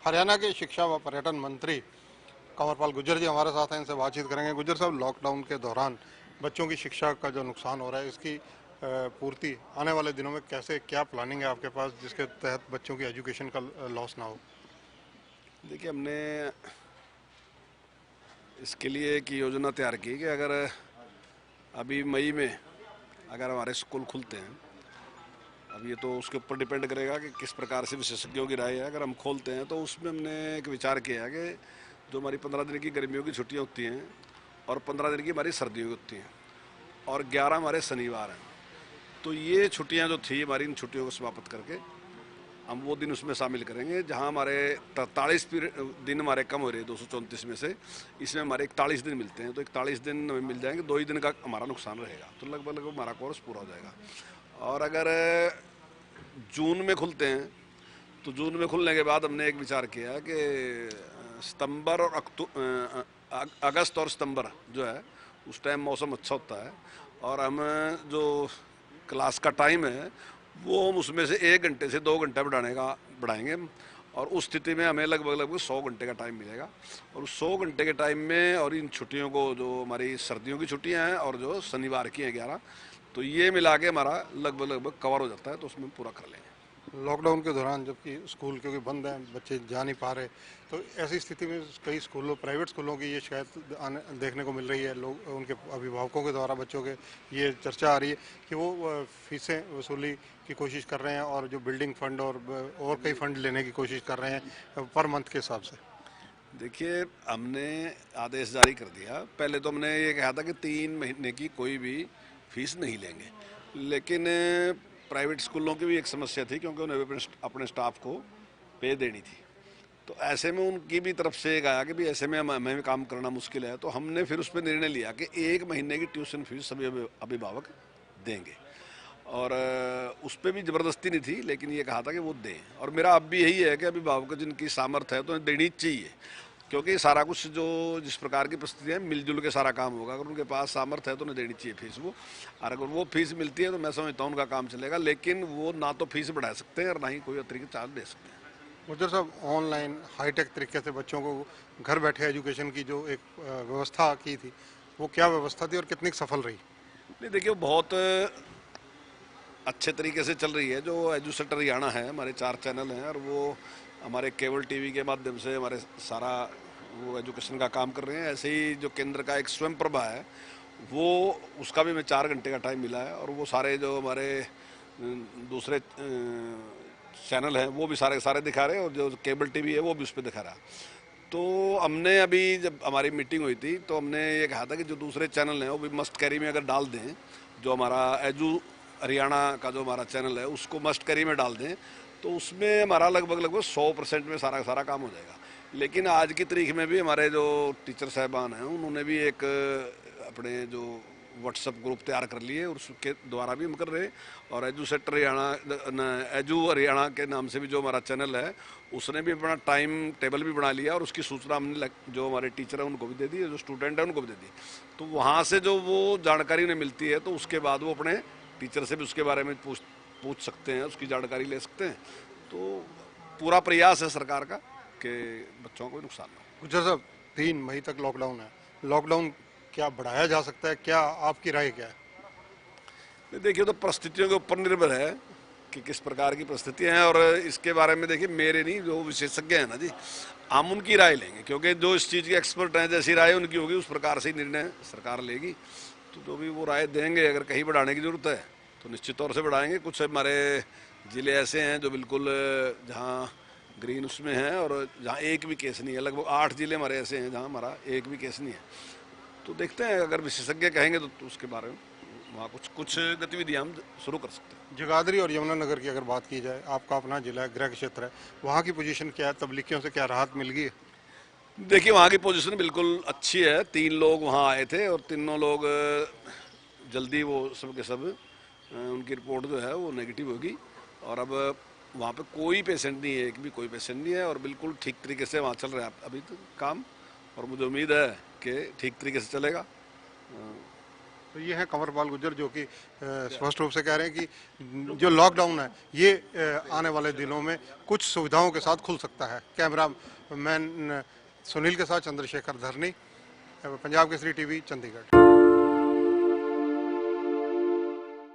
हरियाणा के शिक्षा व पर्यटन मंत्री कंवरपाल गुर्जर जी हमारे साथ हैं, इनसे बातचीत करेंगे। गुर्जर साहब, लॉकडाउन के दौरान बच्चों की शिक्षा का जो नुकसान हो रहा है, इसकी पूर्ति आने वाले दिनों में कैसे, क्या प्लानिंग है आपके पास जिसके तहत बच्चों की एजुकेशन का लॉस ना हो? देखिए, हमने इसके लिए एक योजना तैयार की कि अगर अभी मई में अगर हमारे स्कूल खुलते हैं, अब ये तो उसके ऊपर डिपेंड करेगा कि किस प्रकार से विशेषज्ञों की राय है। अगर हम खोलते हैं तो उसमें हमने एक विचार किया है कि जो हमारी 15 दिन की गर्मियों की छुट्टियां होती हैं और 15 दिन की हमारी सर्दियों की होती हैं और 11 हमारे शनिवार हैं, तो ये छुट्टियां जो थी हमारी, इन छुट्टियों को समाप्त करके हम वो दिन उसमें शामिल करेंगे जहां हमारे 43 दिन हमारे कम हो रहे हैं 234 में से। इसमें हमारे 41 दिन मिलते हैं, तो 41 दिन हमें मिल जाएंगे, 2 ही दिन का हमारा नुकसान रहेगा, तो लगभग हमारा कोर्स पूरा हो जाएगा। और अगर जून में खुलते हैं तो जून में खुलने के बाद हमने एक विचार किया है कि सितंबर और अगस्त और सितंबर जो है उस टाइम मौसम अच्छा होता है और हम जो क्लास का टाइम है वो हम उसमें से 1 घंटे से 2 घंटे बढ़ाएंगे और उस स्थिति में हमें लगभग 100 घंटे का टाइम मिलेगा। और उस 100 घंटे के टाइम में और इन छुट्टियों को, जो हमारी सर्दियों की छुट्टियां हैं और जो शनिवार की हैं 11, तो ये मिला के हमारा लगभग कवर हो जाता है, तो उसमें पूरा कर लेंगे। लॉकडाउन के दौरान जबकि स्कूल क्योंकि बंद हैं, बच्चे जा नहीं पा रहे, तो ऐसी स्थिति में कई स्कूलों, प्राइवेट स्कूलों की ये शिकायत देखने को मिल रही है। लोग, उनके अभिभावकों के द्वारा बच्चों के ये चर्चा आ रही है कि वो फीसें वसूली की कोशिश कर रहे हैं और जो बिल्डिंग फंड और कई फंड लेने की कोशिश कर रहे हैं पर मंथ के हिसाब से। देखिए, हमने आदेश जारी कर दिया। पहले तो हमने ये कहा था कि 3 महीने की कोई भी फीस नहीं लेंगे, लेकिन प्राइवेट स्कूलों की भी एक समस्या थी क्योंकि उन्हें अपने स्टाफ को पे देनी थी। तो ऐसे में उनकी भी तरफ से एक आया कि भी ऐसे में हमें भी काम करना मुश्किल है, तो हमने फिर उस पर निर्णय लिया कि 1 महीने की ट्यूशन फीस सभी अभिभावक देंगे। और उस पर भी ज़बरदस्ती नहीं थी, लेकिन ये कहा था कि वो दें। और मेरा अब भी यही है कि अभिभावक जिनकी सामर्थ्य है तो देनी चाहिए, क्योंकि सारा कुछ जो जिस प्रकार की परिस्थितियाँ मिलजुल के सारा काम होगा। अगर उनके पास सामर्थ्य है तो उन्हें देनी चाहिए फीस वो, और अगर वो फीस मिलती है तो मैं समझता हूँ उनका काम चलेगा। लेकिन वो ना तो फीस बढ़ा सकते हैं और ना ही कोई अतिरिक्त चार्ज दे सकते हैं। गुर्जर साहब, ऑनलाइन हाईटेक तरीके से बच्चों को घर बैठे एजुकेशन की जो एक व्यवस्था की थी, वो क्या व्यवस्था थी और कितनी सफल रही? नहीं, देखिए, वो बहुत अच्छे तरीके से चल रही है। जो एजुसेटर हरियाणा है, हमारे 4 चैनल हैं और वो हमारे केबल टीवी के माध्यम से हमारे सारा वो एजुकेशन का काम कर रहे हैं। ऐसे ही जो केंद्र का एक स्वयं प्रभा है, वो उसका भी मैं 4 घंटे का टाइम मिला है और वो सारे जो हमारे दूसरे चैनल हैं वो भी सारे सारे दिखा रहे हैं और जो केबल टीवी है वो भी उस पर दिखा रहा है। तो हमने अभी जब हमारी मीटिंग हुई थी तो हमने ये कहा था कि जो दूसरे चैनल हैं वो भी मस्ट कैरी में अगर डाल दें, जो हमारा एजू हरियाणा का जो हमारा चैनल है उसको मस्ट कैरी में डाल दें, तो उसमें हमारा लगभग 100% में सारा सारा काम हो जाएगा। लेकिन आज की तारीख में भी हमारे जो टीचर साहबान हैं उन्होंने भी एक अपने जो व्हाट्सएप ग्रुप तैयार कर लिए और उसके द्वारा भी हम कर रहे हैं। और एजुसेटर हरियाणा, एजू हरियाणा के नाम से भी जो हमारा चैनल है उसने भी अपना टाइम टेबल भी बना लिया और उसकी सूचना हमने जो हमारे टीचर हैं उनको भी दे दी, जो स्टूडेंट हैं उनको भी दे दी। तो वहाँ से जो वो जानकारी उन्हें मिलती है तो उसके बाद वो अपने टीचर से भी उसके बारे में पूछ सकते हैं, उसकी जानकारी ले सकते हैं। तो पूरा प्रयास है सरकार का कि बच्चों को नुकसान ना हो। गुर्जर साहब, 3 मई तक लॉकडाउन है। लॉकडाउन क्या बढ़ाया जा सकता है? क्या आपकी राय क्या है? देखिए, तो परिस्थितियों के ऊपर निर्भर है कि किस प्रकार की परिस्थितियां हैं। और इसके बारे में देखिए, मेरे नहीं, जो विशेषज्ञ हैं ना जी, हम उनकी राय लेंगे, क्योंकि जो इस चीज़ के एक्सपर्ट हैं जैसी राय उनकी होगी उस प्रकार से ही निर्णय सरकार लेगी। तो जो भी वो राय देंगे, अगर कहीं बढ़ाने की जरूरत है तो निश्चित तौर से बढ़ाएंगे। कुछ हमारे ज़िले ऐसे हैं जो बिल्कुल जहाँ ग्रीन उसमें हैं और जहाँ एक भी केस नहीं है। लगभग 8 जिले हमारे ऐसे हैं जहाँ हमारा एक भी केस नहीं है। तो देखते हैं, अगर विशेषज्ञ कहेंगे तो उसके बारे में वहाँ कुछ कुछ गतिविधियाँ हम शुरू कर सकते हैं। जगाधरी और यमुनानगर की अगर बात की जाए, आपका अपना जिला है, गृह क्षेत्र है, वहाँ की पोजीशन क्या है? तबलीगियों से क्या राहत मिल गई है? देखिए, वहाँ की पोजीशन बिल्कुल अच्छी है। 3 लोग वहाँ आए थे और तीनों लोग जल्दी वो सब के सब उनकी रिपोर्ट जो है वो नेगेटिव होगी। और अब वहाँ पे कोई पेशेंट नहीं है, एक भी कोई पेशेंट नहीं है और बिल्कुल ठीक तरीके से वहाँ चल रहा है अभी तो काम। और मुझे उम्मीद है कि ठीक तरीके से चलेगा। तो तो ये है कंवरपाल गुर्जर जो कि स्पष्ट रूप से कह रहे हैं कि जो लॉकडाउन है ये आने वाले दिनों में कुछ सुविधाओं के साथ खुल सकता है। कैमरा मैन सुनील के साथ चंद्रशेखर धरनी, पंजाब केसरी टीवी, चंडीगढ़।